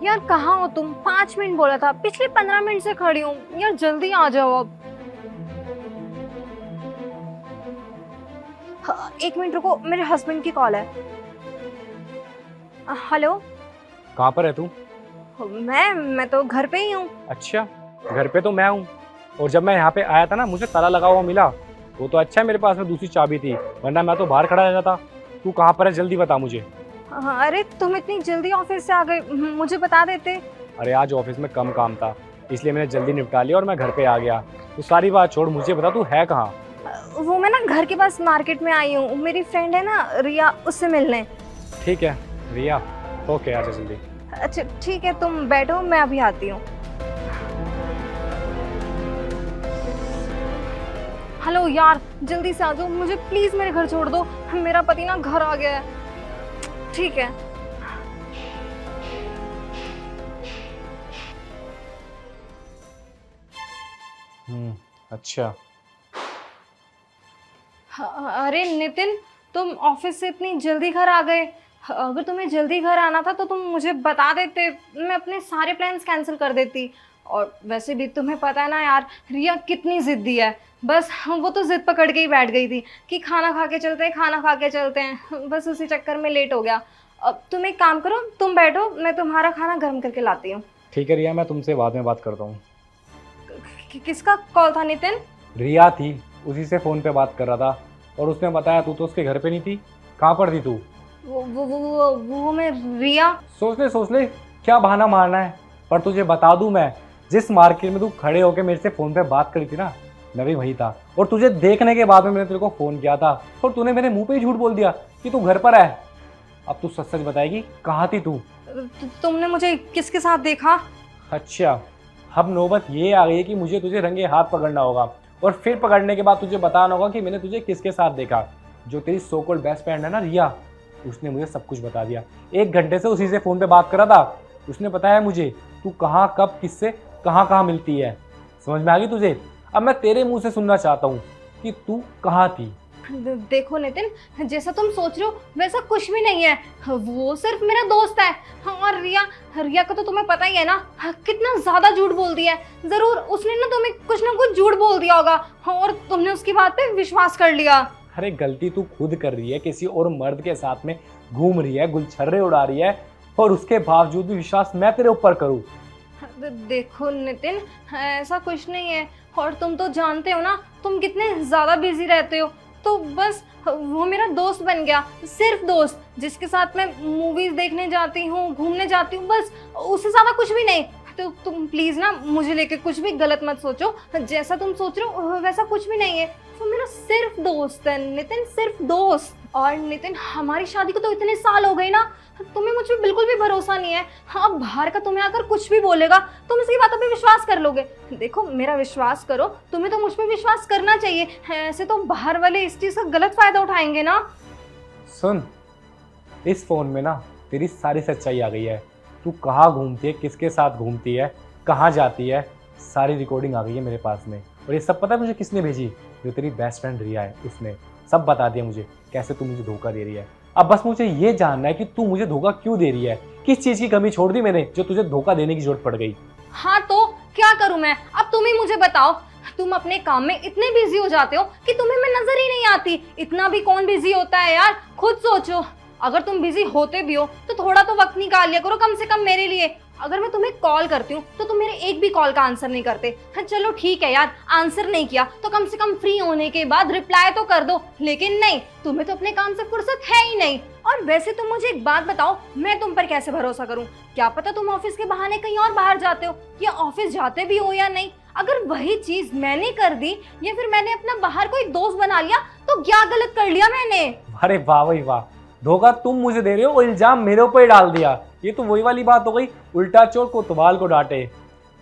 यार कहाँ हो तुम? 5 मिनट बोला था, पिछले 15 मिनट से खड़ी हूँ। यार जल्दी आ जाओ अब। हाँ, 1 मिनट रुको, मेरे हस्बैंड की कॉल है। हेलो। कहाँ पर है तू? मैं तो घर पे ही हूँ। अच्छा, घर पे तो मैं हूँ। और जब मैं यहाँ पे आया था ना, मुझे ताला लगा हुआ मिला। वो तो अच्छा है मेरे पास में दूसरी चाबी थी, वरना मैं तो बाहर खड़ा रह जाता। तू कहाँ पर है, जल्दी बता मुझे। हाँ, अरे तुम इतनी जल्दी ऑफिस से आ गए, मुझे बता देते। अरे आज ऑफिस में कम काम था, इसलिए मैंने जल्दी निपटा लिया और मैं घर पे आ गया। तू सारी बात छोड़, मुझे बता तू है कहाँ। वो मैं ना घर के पास मार्केट में आई हूँ, मेरी फ्रेंड है ना रिया, उससे मिलने। ठीक है रिया, ओके आजा जल्दी। अच्छा ठीक है, तुम बैठो, मैं अभी आती हूँ। हेलो यार, जल्दी से आ जाओ, मुझे प्लीज मेरे घर छोड़ दो। मेरा पति ना घर आ गया है। ठीक है। अच्छा। अरे नितिन, तुम ऑफिस से इतनी जल्दी घर आ गए। अगर तुम्हें जल्दी घर आना था तो तुम मुझे बता देते, मैं अपने सारे प्लान्स कैंसिल कर देती। और वैसे भी तुम्हें पता है ना यार, रिया कितनी जिद्दी है। बस वो तो जिद पकड़ के ही बैठ गई थी कि खाना खा के चलते हैं, खाना खा के चलते हैं। बस उसी चक्कर में लेट हो गया। अब तुम एक काम करो, तुम बैठो, मैं तुम्हारा खाना गर्म करके लाती हूँ। ठीक है रिया, मैं तुमसे बाद में बात करता हूँ। किसका कॉल था नितिन? रिया थी, उसी से फ़ोन पे बात कर रहा था। और उसने बताया तू तो उसके घर पे नहीं थी। कहाँ पर थी तू? वो मैं रिया। सोच ले क्या बहाना मारना है। पर तुझे बता दूं, मैं जिस मार्केट में तू खड़े होके मेरे से फ़ोन पे बात करी थी ना, मैं भी वही था। और तुझे देखने के बाद में मैंने तेरे को फ़ोन किया था और तूने मेरे मुंह पे ही झूठ बोल दिया कि तू घर पर है। अब तू सच सच बताएगी कहाँ थी तू? तुमने मुझे किसके साथ देखा? अच्छा, अब नौबत ये आ गई है कि मुझे तुझे रंगे हाथ पकड़ना होगा और फिर पकड़ने के बाद तुझे बताना होगा कि मैंने तुझे किसके साथ देखा। जो तेरी सो कॉल्ड बेस्ट फ्रेंड है ना रिया, उसने मुझे सब कुछ बता दिया। 1 घंटे से उसी से फ़ोन पे बात कर रहा था। उसने बताया मुझे तू कहाँ कब किससे कहाँ कहाँ मिलती है। समझ में आ गई तुझे? अब मैं तेरे मुंह से सुनना चाहता हूँ कि तू कहाँ थी। देखो नितिन, जैसा तुम सोच रहे हो वैसा कुछ भी नहीं है। वो सिर्फ मेरा दोस्त है। और रिया, रिया का तो तुम्हें पता ही है ना, कितना ज्यादा झूठ बोल दिया है। जरूर उसने ना तुम्हें कुछ ना कुछ झूठ बोल दिया होगा और तुमने उसकी बात पे विश्वास कर लिया। अरे गलती तू खुद कर रही है, किसी और मर्द के साथ में घूम रही है, गुलछर्रे उड़ा रही है, और उसके बावजूद भी विश्वास मैं तेरे ऊपर करूँ? देखो नितिन, ऐसा कुछ नहीं है। और तुम तो जानते हो ना, तुम कितने ज्यादा बिजी रहते हो। तो बस वो मेरा दोस्त बन गया, सिर्फ दोस्त, जिसके साथ मैं मूवीज देखने जाती हूँ, घूमने जाती हूँ, बस उससे ज्यादा कुछ भी नहीं। तो तुम प्लीज ना मुझे लेके कुछ भी गलत मत सोचो। जैसा तुम सोच रहे हो वैसा कुछ भी नहीं है। वो मेरा सिर्फ दोस्त है नितिन, सिर्फ दोस्त। और नितिन, हमारी शादी को तो इतने साल हो गए ना, तुम्हें मुझ पर बिल्कुल भी भरोसा नहीं है। हाँ, बाहर का तुम्हें अगर कुछ भी बोलेगा तुम इसकी बातों पे विश्वास कर लोगे। देखो मेरा विश्वास करो, तुम्हें तो मुझ पे विश्वास करना चाहिए। ऐसे तो बाहर वाले इस चीज का गलत फायदा उठाएंगे ना। सुन, इस फ़ोन में ना तेरी सारी सच्चाई आ गई है। तू कहाँ घूमती है, किसके साथ घूमती है, कहाँ जाती है, सारी रिकॉर्डिंग आ गई है मेरे पास में। और ये सब पता है मुझे किसने भेजी? जो तेरी बेस्ट फ्रेंड रिया है, उसने सब बता दिया मुझे कैसे तू मुझे धोखा दे रही है। अब बस मुझे ये जानना है कि तू मुझे धोखा क्यों दे रही है, किस चीज़ की कमी छोड़ दी मैंने जो तुझे धोखा देने की जरूरत पड़ गई। हाँ तो क्या करूं मैं? अब तुम ही मुझे बताओ। तुम अपने काम में इतने बिजी हो जाते हो कि तुम्हें मैं नजर ही नहीं आती। इतना भी कौन बिजी होता है यार, खुद सोचो। अगर तुम बिजी होते भी हो तो थोड़ा तो वक्त निकाल लिया करो, कम से कम मेरे लिए। अगर मैं तुम्हें कॉल करती हूँ तो तुम मेरे एक भी कॉल का आंसर नहीं करते। हाँ चलो ठीक है यार, आंसर नहीं किया तो कम से कम फ्री होने के बाद रिप्लाई तो कर दो। लेकिन नहीं, तुम्हें तो अपने काम से फुर्सत है ही नहीं। और वैसे तुम मुझे एक बात बताओ, मैं तुम पर कैसे भरोसा करूं? क्या पता तुम ऑफिस के बहाने कहीं और बाहर जाते हो, या ऑफिस जाते भी हो या नहीं। अगर वही चीज मैंने कर दी या फिर मैंने अपना बाहर कोई दोस्त बना लिया तो क्या गलत कर लिया मैंने? अरे वाह भाई वाह, धोखा तुम मुझे दे रहे हो और इल्जाम मेरे ऊपर ही डाल दिया। ये तो वही वाली बात हो गई, उल्टा चोर कोतवाल को डांटे।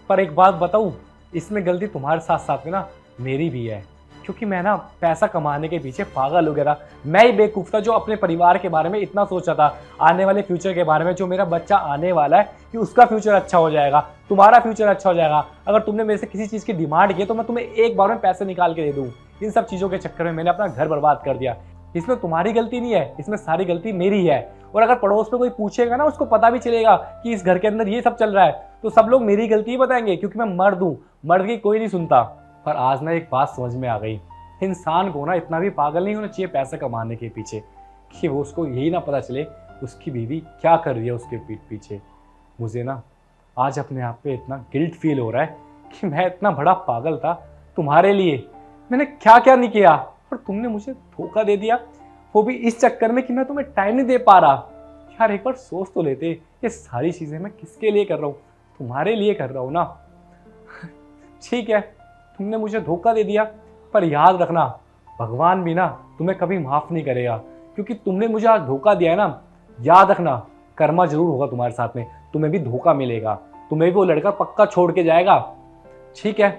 पर एक बात बताऊं, इसमें गलती तुम्हारे साथ साथ में ना मेरी भी है। क्योंकि मैं ना पैसा कमाने के पीछे पागल हो गया था। मैं ही बेवकूफ़ था जो अपने परिवार के बारे में इतना सोचा था, आने वाले फ्यूचर के बारे में, जो मेरा बच्चा आने वाला है कि उसका फ्यूचर अच्छा हो जाएगा, तुम्हारा फ्यूचर अच्छा हो जाएगा। अगर तुमने मेरे से किसी चीज़ की डिमांड की तो मैं तुम्हें एक बार में पैसे निकाल के दे दूँ। इन सब चीज़ों के चक्कर में मैंने अपना घर बर्बाद कर दिया। इसमें तुम्हारी गलती नहीं है, इसमें सारी गलती मेरी है। और अगर पड़ोस में कोई पूछेगा ना, उसको पता भी चलेगा कि इस घर के अंदर ये सब चल रहा है, तो सब लोग मेरी गलती ही बताएंगे, क्योंकि मैं मर्द हूँ, मर्द की कोई नहीं सुनता। पर आज ना एक बात समझ में आ गई, इंसान को ना इतना भी पागल नहीं होना चाहिए पैसे कमाने के पीछे, कि वो उसको यही ना पता चले उसकी बीवी क्या कर रही है उसके पीठ पीछे। मुझे ना आज अपने आप पे इतना गिल्ट फील हो रहा है कि मैं इतना बड़ा पागल था तुम्हारे लिए। मैंने क्या क्या नहीं किया, पर तुमने मुझे धोखा दे दिया, वो भी इस चक्कर में कि मैं तुम्हें टाइम नहीं दे पा रहा। यार एक बार सोच तो लेते, ये सारी चीज़ें मैं किसके लिए कर रहा हूँ, तुम्हारे लिए कर रहा हूँ ना। ठीक है, तुमने मुझे धोखा दे दिया, पर याद रखना भगवान भी ना तुम्हें कभी माफ़ नहीं करेगा, क्योंकि तुमने मुझे आज धोखा दिया है ना। याद रखना कर्मा जरूर होगा तुम्हारे साथ में, तुम्हें भी धोखा मिलेगा, तुम्हें भी वो लड़का पक्का छोड़ के जाएगा। ठीक है,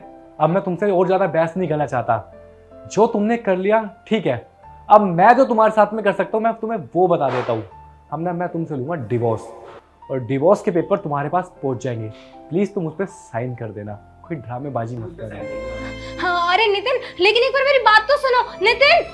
अब मैं तुमसे और ज़्यादा बहस नहीं करना चाहता, जो तुमने कर लिया ठीक है। अब मैं जो तुम्हारे साथ में कर सकता हूँ मैं तुम्हें वो बता देता हूँ। अब ना मैं तुमसे लूँगा डिवोर्स, और डिवोर्स के पेपर तुम्हारे पास पहुँच जाएंगे। प्लीज़ तुम उस पर साइन कर देना, कोई ड्रामेबाजी मत करना। हाँ, अरे नितिन, लेकिन एक बार मेरी बात तो सुनो। नितिन,